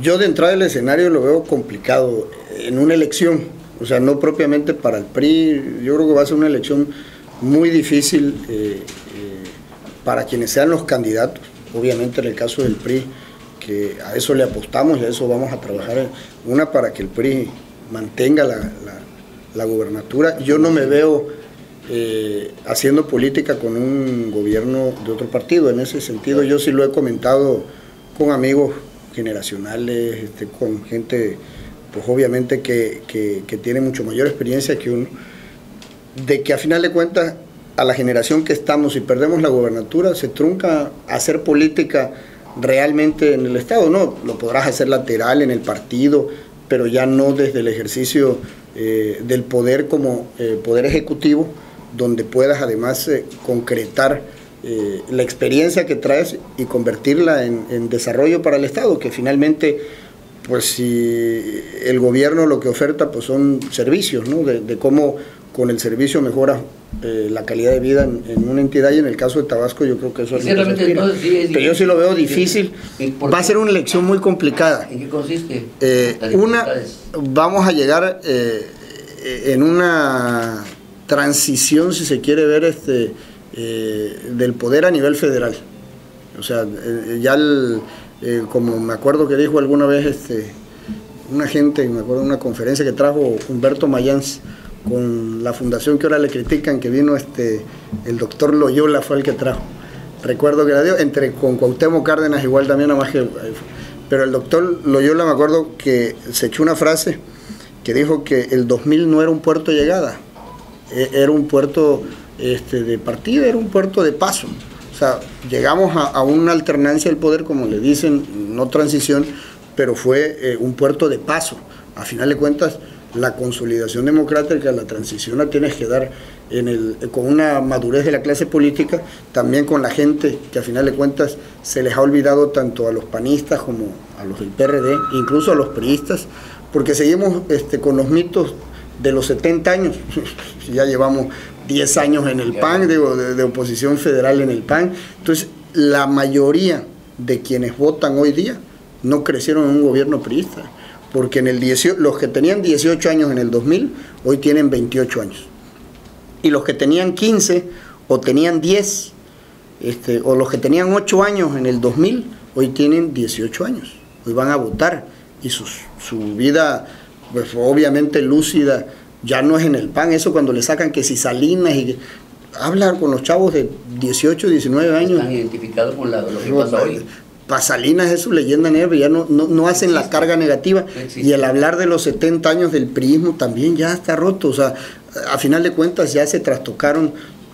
Yo de entrada el escenario lo veo complicado en una elección, o sea, no propiamente para el PRI. Yo creo que va a ser una elección muy difícil para quienes sean los candidatos. Obviamente en el caso del PRI, que a eso le apostamos y a eso vamos a trabajar. Una, para que el PRI mantenga la gobernatura. Yo no me veo haciendo política con un gobierno de otro partido. En ese sentido, yo sí lo he comentado con amigos generacionales, con gente, pues obviamente que tiene mucho mayor experiencia que uno, de que a final de cuentas a la generación que estamos, si perdemos la gobernatura, se trunca hacer política realmente en el Estado. No, lo podrás hacer lateral en el partido, pero ya no desde el ejercicio del poder como poder ejecutivo, donde puedas además concretar la experiencia que traes y convertirla en desarrollo para el Estado, que finalmente, pues si el gobierno lo que oferta pues son servicios, ¿no? De cómo con el servicio mejora la calidad de vida en una entidad, y en el caso de Tabasco yo creo que eso es lo que se aspira. Pero yo sí lo veo difícil. Va a ser una elección muy complicada. ¿En qué consiste? Vamos a llegar en una transición, si se quiere ver, del poder a nivel federal. O sea, ya como me acuerdo que dijo alguna vez una gente, me acuerdo de una conferencia que trajo Humberto Mayans con la fundación que ahora le critican, que vino el doctor Loyola, fue el que trajo. Recuerdo que la dio, con Cuauhtémoc Cárdenas igual también, nada más que... Pero el doctor Loyola, me acuerdo que se echó una frase que dijo que el 2000 no era un puerto de llegada, era un puerto de partida, era un puerto de paso. O sea, llegamos a una alternancia del poder, como le dicen, no transición, pero fue un puerto de paso. A final de cuentas, la consolidación democrática, la transición la tienes que dar con una madurez de la clase política, también con la gente, que a final de cuentas se les ha olvidado tanto a los panistas como a los del PRD, incluso a los priistas, porque seguimos con los mitos de los 70 años, ya llevamos 10 años en el PAN, de oposición federal en el PAN. Entonces, la mayoría de quienes votan hoy día no crecieron en un gobierno priista, porque los que tenían 18 años en el 2000, hoy tienen 28 años. Y los que tenían 15 o tenían 10, o los que tenían 8 años en el 2000, hoy tienen 18 años. Hoy van a votar y su vida, pues obviamente lúcida, ya no es en el PAN. Eso cuando le sacan que si Salinas y hablar con los chavos de 18, 19 años. Están identificados con lo que pasa hoy. Para Salinas es su leyenda negra, ya no hacen la carga negativa. Y el hablar de los 70 años del priismo también ya está roto. O sea, a final de cuentas ya se trastocaron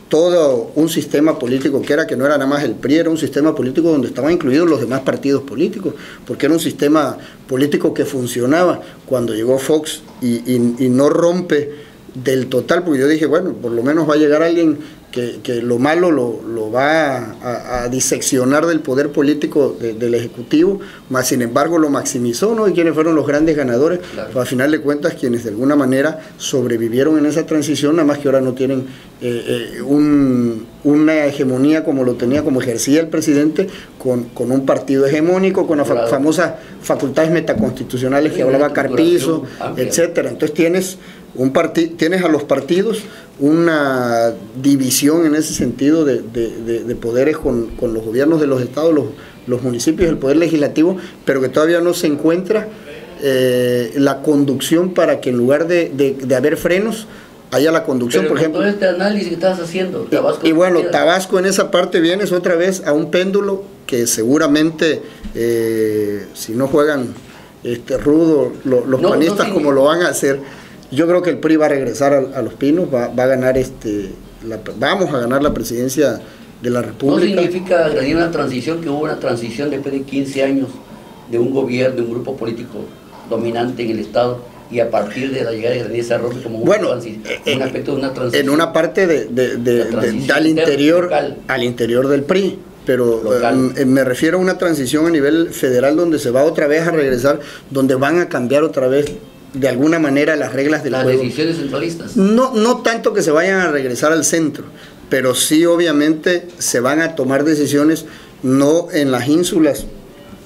todo un sistema político que no era nada más el PRI, era un sistema político donde estaban incluidos los demás partidos políticos, porque era un sistema político que funcionaba. Cuando llegó Fox y no rompe del total, porque yo dije, bueno, por lo menos va a llegar alguien que lo malo lo va a diseccionar del poder político del Ejecutivo, más sin embargo lo maximizó, ¿no? Y quienes fueron los grandes ganadores, claro. Pues a final de cuentas quienes de alguna manera sobrevivieron en esa transición, nada más que ahora no tienen una hegemonía como ejercía el presidente, con un partido hegemónico, con las famosas facultades metaconstitucionales que hablaba Carpizo, etcétera. Entonces tienes a los partidos una división en ese sentido de poderes con los gobiernos de los estados, los municipios, el poder legislativo, pero que todavía no se encuentra la conducción para que en lugar de haber frenos, haya la conducción. Pero por ejemplo, todo este análisis que estás haciendo, Tabasco, y bueno, Tabasco en esa parte vienes otra vez a un péndulo que seguramente si no juegan rudo los panistas como lo van a hacer, yo creo que el PRI va a regresar a Los Pinos, va a ganar vamos a ganar la presidencia de la República. ¿No significa una transición, que hubo una transición después de 15 años de un gobierno, de un grupo político dominante en el Estado, y a partir de la llegada de Daniel Sarroque como un aspecto de una transición? En una parte al interior del PRI, pero me refiero a una transición a nivel federal donde se va otra vez a regresar, donde van a cambiar otra vez de alguna manera las reglas del juego. ¿Las decisiones centralistas? No tanto que se vayan a regresar al centro, pero sí obviamente se van a tomar decisiones no en las ínsulas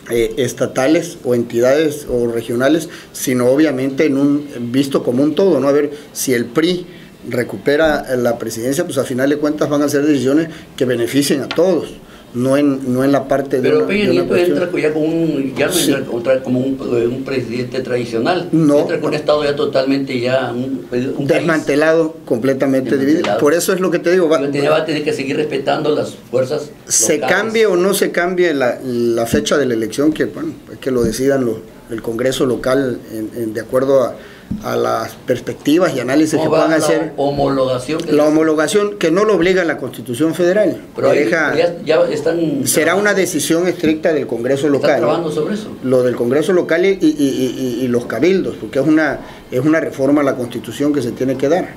estatales o entidades o regionales, sino obviamente visto como un todo, ¿no? A ver, si el PRI recupera la presidencia, pues a final de cuentas van a ser decisiones que beneficien a todos, no en la parte de una Peña Nieto entra ya como entra como un presidente tradicional, no, entra con un Estado ya totalmente ya un desmantelado, completamente dividido. Por eso es lo que te digo. Va a tener que seguir respetando las fuerzas se locales. Cambie o no se cambie la fecha de la elección, que bueno, es que lo decidan el Congreso local de acuerdo a las perspectivas y análisis que puedan hacer. La homologación que no lo obliga la Constitución Federal. Pero ya están será una decisión estricta del Congreso local. ¿Están trabajando sobre eso? Lo del Congreso local y los cabildos, porque es una reforma a la Constitución que se tiene que dar.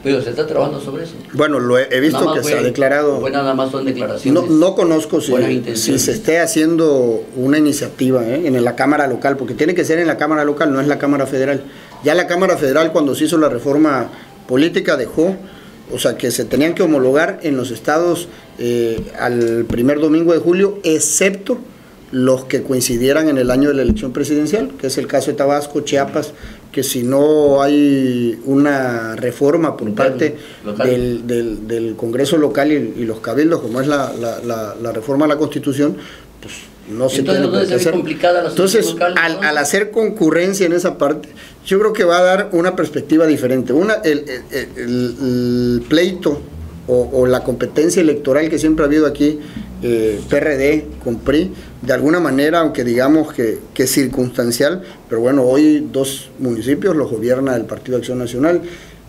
Pero se está trabajando sobre eso. Bueno, he visto que se ha declarado. Pues nada más son declaraciones. No conozco si se esté haciendo una iniciativa en la Cámara local, porque tiene que ser en la Cámara local, no es la Cámara Federal. Ya la Cámara Federal, cuando se hizo la reforma política, dejó, o sea, que se tenían que homologar en los estados al primer domingo de julio, excepto los que coincidieran en el año de la elección presidencial, que es el caso de Tabasco, Chiapas, que si no hay una reforma por parte del Congreso local y los cabildos, como es la reforma a la Constitución, pues no se tiene que hacer. Entonces, al hacer concurrencia en esa parte, yo creo que va a dar una perspectiva diferente. El pleito o la competencia electoral que siempre ha habido aquí, PRD con PRI, de alguna manera, aunque digamos que es circunstancial, pero bueno, hoy 2 municipios los gobierna el Partido Acción Nacional.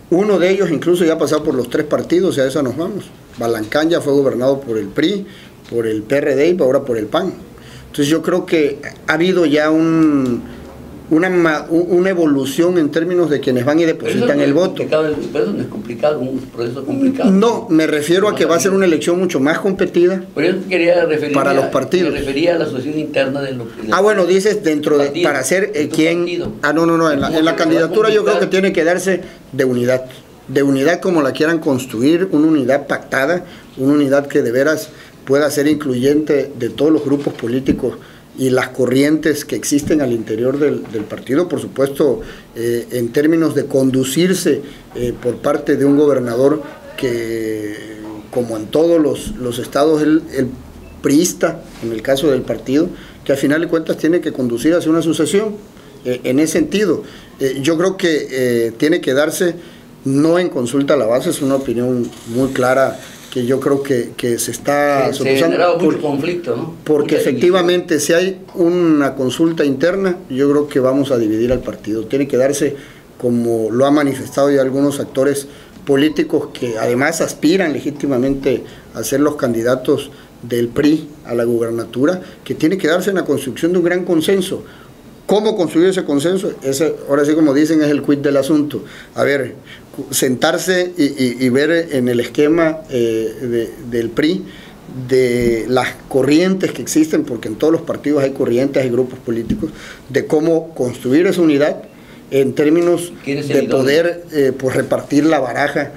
Uno de ellos incluso ya ha pasado por los 3 partidos, y a eso nos vamos. Balancán ya fue gobernado por el PRI, por el PRD y ahora por el PAN. Entonces yo creo que ha habido ya una evolución en términos de quienes van y depositan el voto. Pero no es complicado, un proceso complicado. No, me refiero a que va a ser una elección mucho más competida para los partidos. Me refería a la asociación interna de lo que... bueno, dices dentro de... Para hacer quién... No, en la candidatura yo creo que tiene que darse de unidad como la quieran construir, una unidad pactada, una unidad que de veras pueda ser incluyente de todos los grupos políticos y las corrientes que existen al interior del partido, por supuesto, en términos de conducirse por parte de un gobernador que, como en todos los estados, el priista, en el caso del partido, que al final de cuentas tiene que conducir hacia una sucesión. En ese sentido, yo creo que tiene que darse no en consulta a la base, es una opinión muy clara que yo creo que se está solucionando. Se ha generado mucho conflicto, ¿no? Porque efectivamente, si hay una consulta interna, yo creo que vamos a dividir al partido. Tiene que darse, como lo han manifestado ya algunos actores políticos que además aspiran legítimamente a ser los candidatos del PRI a la gubernatura, que tiene que darse en la construcción de un gran consenso. ¿Cómo construir ese consenso? Ahora sí, como dicen, es el quid del asunto. A ver, sentarse y ver en el esquema del PRI, de las corrientes que existen, porque en todos los partidos hay corrientes, hay grupos políticos, de cómo construir esa unidad en términos de poder pues repartir la baraja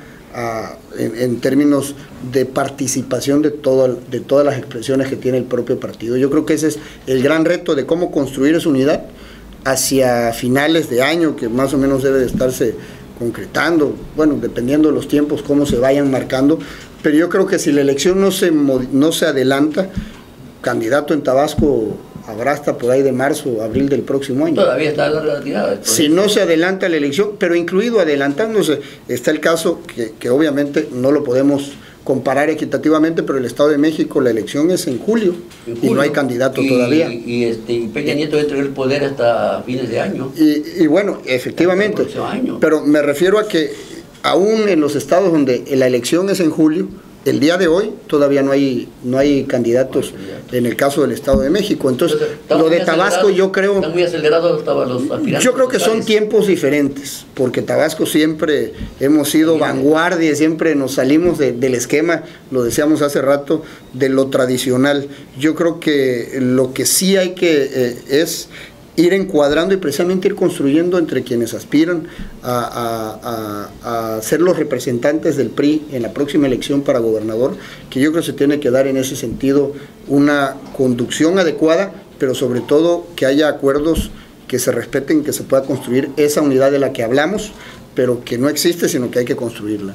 en términos de participación de todas las expresiones que tiene el propio partido. Yo creo que ese es el gran reto de cómo construir esa unidad hacia finales de año, que más o menos debe de estarse concretando, bueno, dependiendo de los tiempos, cómo se vayan marcando, pero yo creo que si la elección no se adelanta, candidato en Tabasco habrá hasta por ahí de marzo o abril del próximo año. Todavía está la retirada. Si no se adelanta la elección, pero incluido adelantándose, está el caso que obviamente no lo podemos comparar equitativamente, pero el Estado de México, la elección es en julio y no hay candidato todavía. Y Peña Nieto entregó el poder hasta fines de año. Y bueno, efectivamente, pero me refiero a que aún en los estados donde la elección es en julio, el día de hoy todavía no hay candidatos en el caso del Estado de México. Entonces, lo de Tabasco yo creo... Están muy acelerados los aspirantes. Yo creo que son tiempos diferentes, porque Tabasco siempre hemos sido vanguardia, siempre nos salimos del esquema, lo decíamos hace rato, de lo tradicional. Yo creo que lo que sí hay que es ir encuadrando y precisamente ir construyendo entre quienes aspiran a ser los representantes del PRI en la próxima elección para gobernador, que yo creo que se tiene que dar en ese sentido una conducción adecuada, pero sobre todo que haya acuerdos que se respeten, que se pueda construir esa unidad de la que hablamos, pero que no existe, sino que hay que construirla.